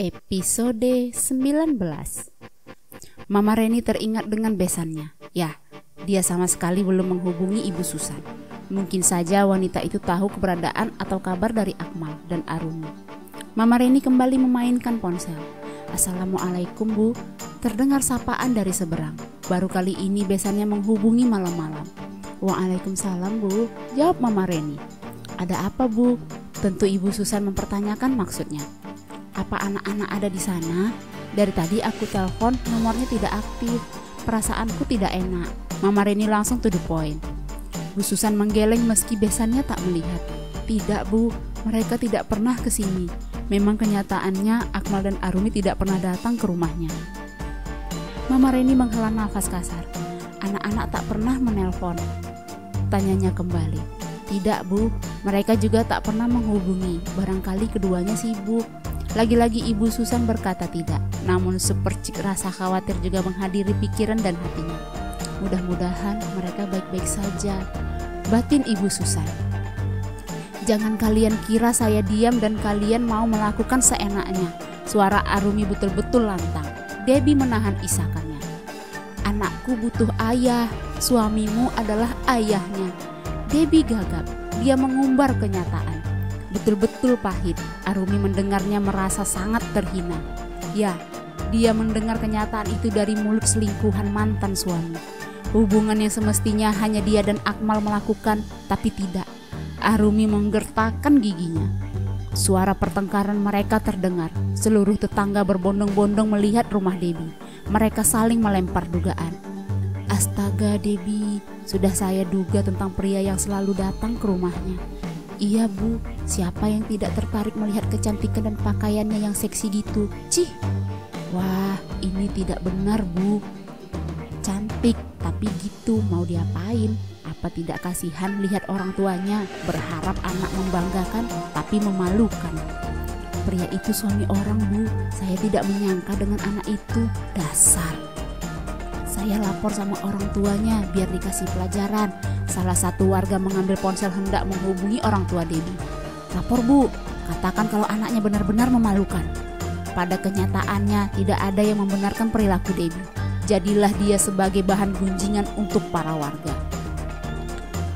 Episode 19. Mama Reni teringat dengan besannya. Ya, dia sama sekali belum menghubungi Ibu Susan. Mungkin saja wanita itu tahu keberadaan atau kabar dari Akmal dan Arumi. Mama Reni kembali memainkan ponsel. Assalamualaikum Bu, terdengar sapaan dari seberang. Baru kali ini besannya menghubungi malam-malam. Waalaikumsalam Bu, jawab Mama Reni. Ada apa Bu? Tentu Ibu Susan mempertanyakan maksudnya. Apa anak-anak ada di sana? Dari tadi aku telepon, nomornya tidak aktif. Perasaanku tidak enak. Mama Reni langsung to the point. Bu Susan menggeleng meski besannya tak melihat. Tidak Bu, mereka tidak pernah ke sini. Memang kenyataannya Akmal dan Arumi tidak pernah datang ke rumahnya. Mama Reni menghela nafas kasar. Anak-anak tak pernah menelpon. Tanyanya kembali. Tidak Bu, mereka juga tak pernah menghubungi. Barangkali keduanya sibuk. Lagi-lagi Ibu Susan berkata tidak, namun sepercik rasa khawatir juga menghadiri pikiran dan hatinya. Mudah-mudahan mereka baik-baik saja, batin Ibu Susan. Jangan kalian kira saya diam dan kalian mau melakukan seenaknya. Suara Arumi betul-betul lantang. Debbie menahan isakannya. Anakku butuh ayah, suamimu adalah ayahnya. Debbie gagap, dia mengumbar kenyataan. Betul-betul pahit. Arumi mendengarnya merasa sangat terhina. Ya, dia mendengar kenyataan itu dari mulut selingkuhan mantan suami. Hubungan yang semestinya hanya dia dan Akmal melakukan, tapi tidak. Arumi menggertakkan giginya. Suara pertengkaran mereka terdengar. Seluruh tetangga berbondong-bondong melihat rumah Debbie. Mereka saling melempar dugaan. Astaga Debbie, sudah saya duga tentang pria yang selalu datang ke rumahnya. Iya Bu, siapa yang tidak tertarik melihat kecantikan dan pakaiannya yang seksi gitu? Cih, wah ini tidak benar Bu. Cantik, tapi gitu mau diapain? Apa tidak kasihan lihat orang tuanya berharap anak membanggakan tapi memalukan? Pria itu suami orang Bu, saya tidak menyangka dengan anak itu, dasar. Saya lapor sama orang tuanya biar dikasih pelajaran. Salah satu warga mengambil ponsel hendak menghubungi orang tua Debbie. Lapor Bu, katakan kalau anaknya benar-benar memalukan. Pada kenyataannya tidak ada yang membenarkan perilaku Debbie. Jadilah dia sebagai bahan gunjingan untuk para warga.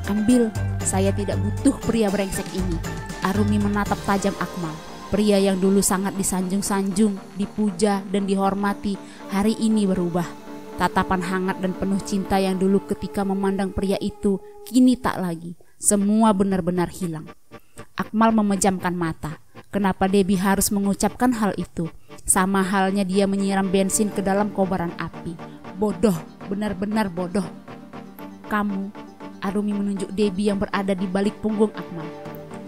Ambil, saya tidak butuh pria brengsek ini. Arumi menatap tajam Akmal. Pria yang dulu sangat disanjung-sanjung, dipuja dan dihormati, hari ini berubah. Tatapan hangat dan penuh cinta yang dulu ketika memandang pria itu, kini tak lagi. Semua benar-benar hilang. Akmal memejamkan mata. Kenapa Debbie harus mengucapkan hal itu? Sama halnya dia menyiram bensin ke dalam kobaran api. Bodoh, benar-benar bodoh. Kamu, Arumi menunjuk Debbie yang berada di balik punggung Akmal.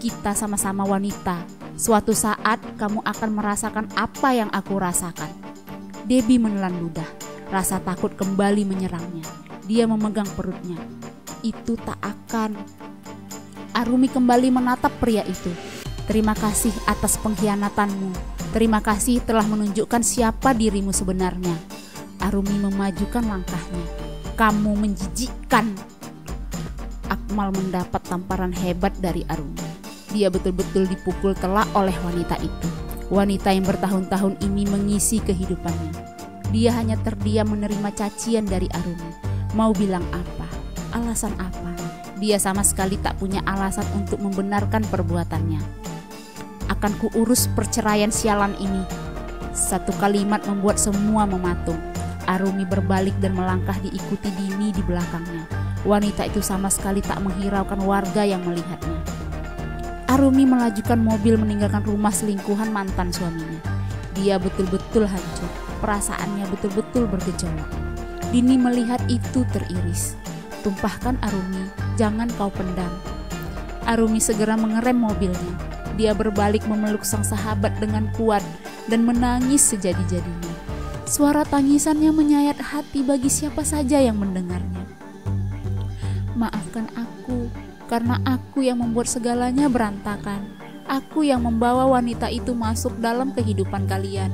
Kita sama-sama wanita. Suatu saat kamu akan merasakan apa yang aku rasakan. Debbie menelan ludah. Rasa takut kembali menyerangnya. Dia memegang perutnya. Itu tak akan. Arumi kembali menatap pria itu. Terima kasih atas pengkhianatanmu. Terima kasih telah menunjukkan siapa dirimu sebenarnya. Arumi memajukan langkahnya. Kamu menjijikkan. Akmal mendapat tamparan hebat dari Arumi. Dia betul-betul dipukul telak oleh wanita itu. Wanita yang bertahun-tahun ini mengisi kehidupannya. Dia hanya terdiam menerima cacian dari Arumi. Mau bilang apa? Alasan apa? Dia sama sekali tak punya alasan untuk membenarkan perbuatannya. Akan kuurus perceraian sialan ini. Satu kalimat membuat semua mematung. Arumi berbalik dan melangkah diikuti Dini di belakangnya. Wanita itu sama sekali tak menghiraukan warga yang melihatnya. Arumi melajukan mobil meninggalkan rumah selingkuhan mantan suaminya. Dia betul-betul hancur. Perasaannya betul-betul bergejolak. Dini melihat itu teriris. Tumpahkan Arumi, jangan kau pendam. Arumi segera mengerem mobilnya. Dia berbalik memeluk sang sahabat dengan kuat dan menangis sejadi-jadinya. Suara tangisannya menyayat hati bagi siapa saja yang mendengarnya. Maafkan aku, karena aku yang membuat segalanya berantakan. Aku yang membawa wanita itu masuk dalam kehidupan kalian.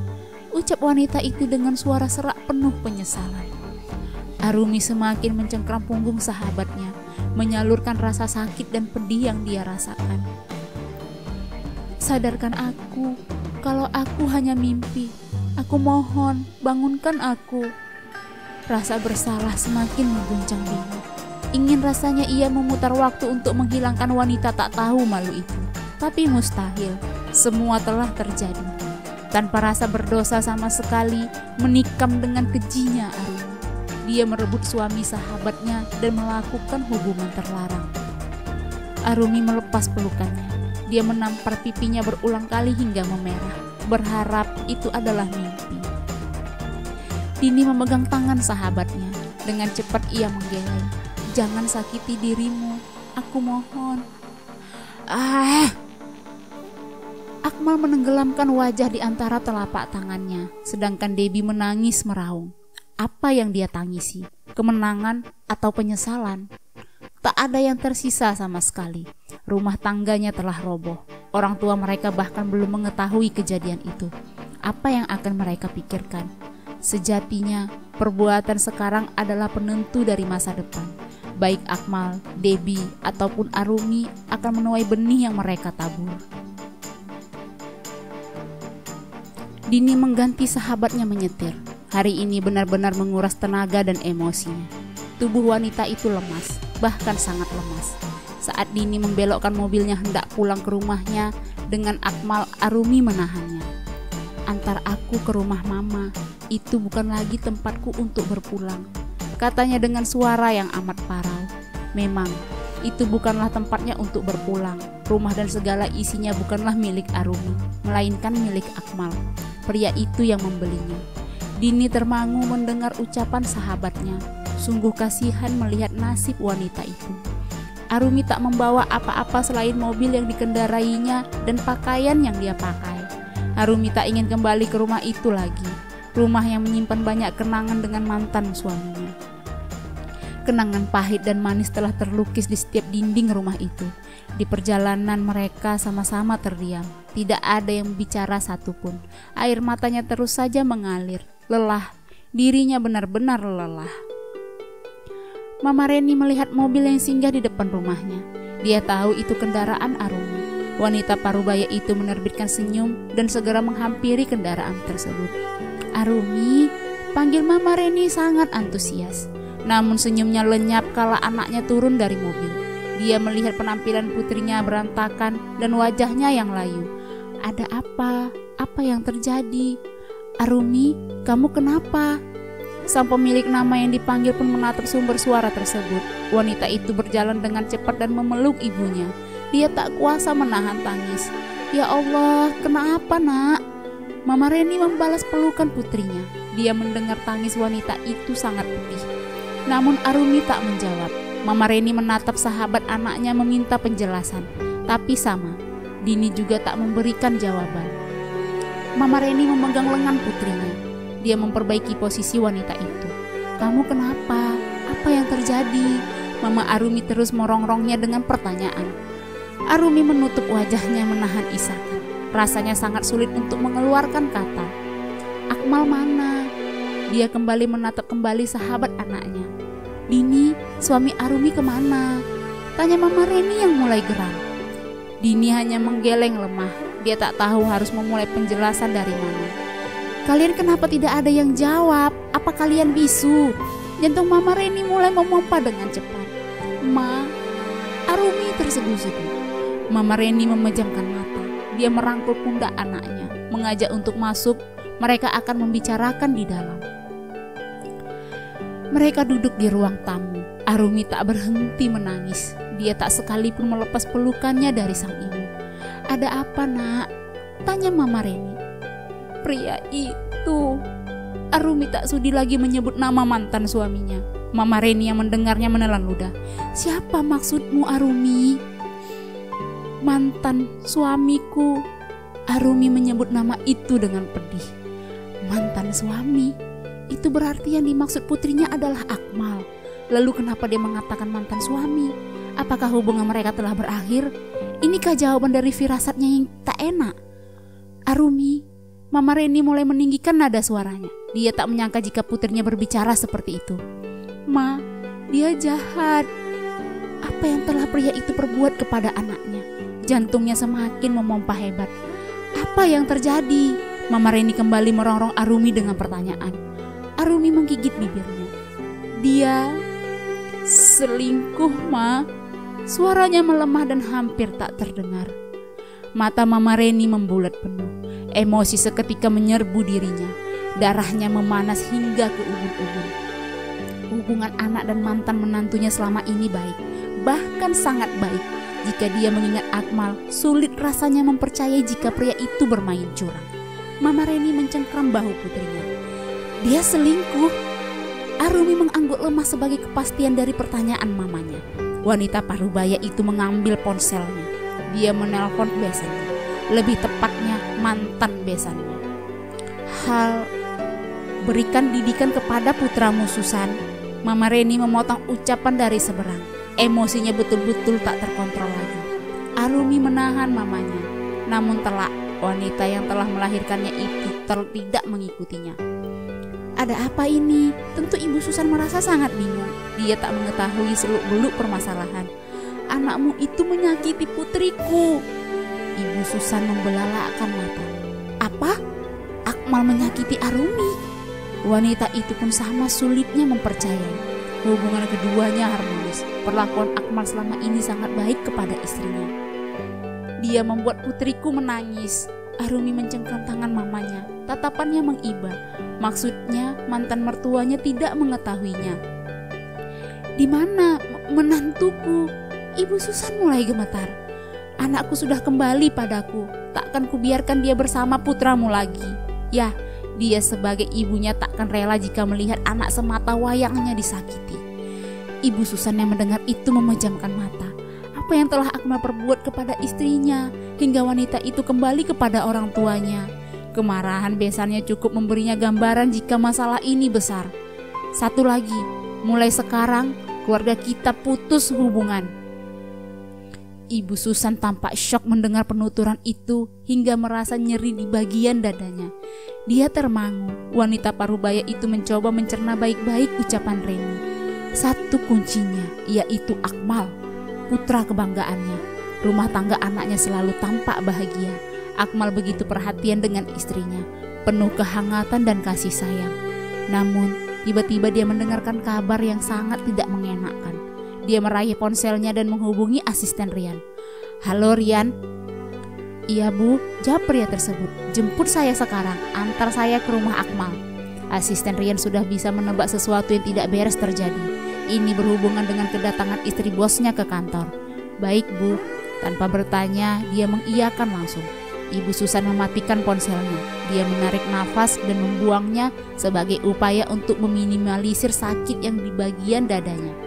Ucap wanita itu dengan suara serak penuh penyesalan. Arumi semakin mencengkram punggung sahabatnya, menyalurkan rasa sakit dan pedih yang dia rasakan. Sadarkan aku, kalau aku hanya mimpi. Aku mohon, bangunkan aku. Rasa bersalah semakin mengguncang Dini. Ingin rasanya ia memutar waktu untuk menghilangkan wanita tak tahu malu itu. Tapi mustahil, semua telah terjadi. Tanpa rasa berdosa sama sekali, menikam dengan kejinya Arumi. Dia merebut suami sahabatnya dan melakukan hubungan terlarang. Arumi melepas pelukannya. Dia menampar pipinya berulang kali hingga memerah, berharap itu adalah mimpi. Dini memegang tangan sahabatnya. Dengan cepat ia menggeleng. Jangan sakiti dirimu, aku mohon. Akmal menenggelamkan wajah di antara telapak tangannya, sedangkan Debbie menangis meraung. Apa yang dia tangisi? Kemenangan atau penyesalan? Tak ada yang tersisa sama sekali. Rumah tangganya telah roboh. Orang tua mereka bahkan belum mengetahui kejadian itu. Apa yang akan mereka pikirkan? Sejatinya, perbuatan sekarang adalah penentu dari masa depan. Baik Akmal, Debbie, ataupun Arumi akan menuai benih yang mereka tabur. Dini mengganti sahabatnya menyetir. Hari ini benar-benar menguras tenaga dan emosinya. Tubuh wanita itu lemas, bahkan sangat lemas. Saat Dini membelokkan mobilnya hendak pulang ke rumahnya, dengan Akmal, Arumi menahannya. Antar aku ke rumah mama, itu bukan lagi tempatku untuk berpulang, katanya dengan suara yang amat parau. Memang, itu bukanlah tempatnya untuk berpulang. Rumah dan segala isinya bukanlah milik Arumi, melainkan milik Akmal, pria itu yang membelinya. Dini termangu mendengar ucapan sahabatnya. Sungguh kasihan melihat nasib wanita itu. Arumi tak membawa apa-apa selain mobil yang dikendarainya dan pakaian yang dia pakai. Arumi tak ingin kembali ke rumah itu lagi. Rumah yang menyimpan banyak kenangan dengan mantan suaminya. Kenangan pahit dan manis telah terlukis di setiap dinding rumah itu. Di perjalanan mereka sama-sama terdiam. Tidak ada yang bicara satupun. Air matanya terus saja mengalir. Lelah. Dirinya benar-benar lelah. Mama Reni melihat mobil yang singgah di depan rumahnya. Dia tahu itu kendaraan Arumi. Wanita parubaya itu menerbitkan senyum dan segera menghampiri kendaraan tersebut. Arumi, panggil Mama Reni sangat antusias. Namun senyumnya lenyap kala anaknya turun dari mobil. Dia melihat penampilan putrinya berantakan dan wajahnya yang layu. Ada apa? Apa yang terjadi? Arumi, kamu kenapa? Sang pemilik nama yang dipanggil pun menatap sumber suara tersebut. Wanita itu berjalan dengan cepat dan memeluk ibunya. Dia tak kuasa menahan tangis. Ya Allah, kenapa nak? Mama Reni membalas pelukan putrinya. Dia mendengar tangis wanita itu sangat pedih. Namun Arumi tak menjawab. Mama Reni menatap sahabat anaknya meminta penjelasan. Tapi sama, Dini juga tak memberikan jawaban. Mama Reni memegang lengan putrinya. Dia memperbaiki posisi wanita itu. Kamu kenapa? Apa yang terjadi? Mama Arumi terus merongrongnya dengan pertanyaan. Arumi menutup wajahnya menahan isakan. Rasanya sangat sulit untuk mengeluarkan kata. Akmal mana? Dia kembali menatap kembali sahabat anaknya. Dini, suami Arumi kemana? Tanya Mama Reni yang mulai geram. Dini hanya menggeleng lemah. Dia tak tahu harus memulai penjelasan dari mana. Kalian kenapa tidak ada yang jawab? Apa kalian bisu? Jantung Mama Reni mulai memompa dengan cepat. Ma, Arumi terseduh-seduh. Mama Reni memejamkan mata. Dia merangkul pundak anaknya, mengajak untuk masuk. Mereka akan membicarakan di dalam. Mereka duduk di ruang tamu. Arumi tak berhenti menangis. Dia tak sekalipun melepas pelukannya dari sang ibu. Ada apa nak? Tanya Mama Reni. Pria itu. Arumi tak sudi lagi menyebut nama mantan suaminya. Mama Reni yang mendengarnya menelan ludah. Siapa maksudmu Arumi? Mantan suamiku. Arumi menyebut nama itu dengan pedih. Mantan suami? Itu berarti yang dimaksud putrinya adalah Akmal. Lalu kenapa dia mengatakan mantan suami? Apakah hubungan mereka telah berakhir? Inikah jawaban dari firasatnya yang tak enak? Arumi, Mama Reni mulai meninggikan nada suaranya. Dia tak menyangka jika putrinya berbicara seperti itu. Ma, dia jahat. Apa yang telah pria itu perbuat kepada anaknya? Jantungnya semakin memompa hebat. Apa Apa yang terjadi? Mama Reni kembali merongrong Arumi dengan pertanyaan. Arumi menggigit bibirnya. Dia selingkuh, Ma. Suaranya melemah dan hampir tak terdengar. Mata Mama Reni membulat penuh. Emosi seketika menyerbu dirinya. Darahnya memanas hingga ke ubun-ubun. Hubungan anak dan mantan menantunya selama ini baik, bahkan sangat baik. Jika dia mengingat Akmal, sulit rasanya mempercayai jika pria itu bermain curang. Mama Reni mencengkram bahu putrinya. Dia selingkuh. Arumi mengangguk lemah sebagai kepastian dari pertanyaan mamanya. Wanita parubaya itu mengambil ponselnya. Dia menelpon besannya, lebih tepatnya mantan besannya. Berikan didikan kepada putramu, Susan. Mama Reni memotong ucapan dari seberang. Emosinya betul-betul tak terkontrol lagi. Arumi menahan mamanya. Namun telak, wanita yang telah melahirkannya itu tidak mengikutinya. Ada apa ini? Tentu Ibu Susan merasa sangat bingung. Dia tak mengetahui seluk-beluk permasalahan. Anakmu itu menyakiti putriku. Ibu Susan membelalakkan mata. Apa? Akmal menyakiti Arumi? Wanita itu pun sama sulitnya mempercayai. Hubungan keduanya harmonis. Perlakuan Akmal selama ini sangat baik kepada istrinya. Dia membuat putriku menangis. Arumi mencengkram tangan mamanya. Tatapannya mengiba. Maksudnya mantan mertuanya tidak mengetahuinya. Di mana menantuku? Ibu Susan mulai gemetar. Anakku sudah kembali padaku. Takkan kubiarkan dia bersama putramu lagi. Ya, dia sebagai ibunya takkan rela jika melihat anak semata wayangnya disakiti. Ibu Susan yang mendengar itu memejamkan mata. Apa yang telah Akmal perbuat kepada istrinya hingga wanita itu kembali kepada orang tuanya? Kemarahan besannya cukup memberinya gambaran jika masalah ini besar. Satu lagi, mulai sekarang keluarga kita putus hubungan. Ibu Susan tampak syok mendengar penuturan itu hingga merasa nyeri di bagian dadanya. Dia termangu. Wanita parubaya itu mencoba mencerna baik-baik ucapan Reni. Satu kuncinya, yaitu Akmal, putra kebanggaannya. Rumah tangga anaknya selalu tampak bahagia. Akmal begitu perhatian dengan istrinya, penuh kehangatan dan kasih sayang. Namun, tiba-tiba dia mendengarkan kabar yang sangat tidak mengenakan. Dia meraih ponselnya dan menghubungi asisten Rian. Halo Rian. Iya Bu, jawab pria tersebut. Jemput saya sekarang, antar saya ke rumah Akmal. Asisten Rian sudah bisa menebak sesuatu yang tidak beres terjadi. Ini berhubungan dengan kedatangan istri bosnya ke kantor. Baik Bu. Tanpa bertanya, dia mengiyakan langsung. Ibu Susan mematikan ponselnya. Dia menarik nafas dan membuangnya sebagai upaya untuk meminimalisir sakit yang di bagian dadanya.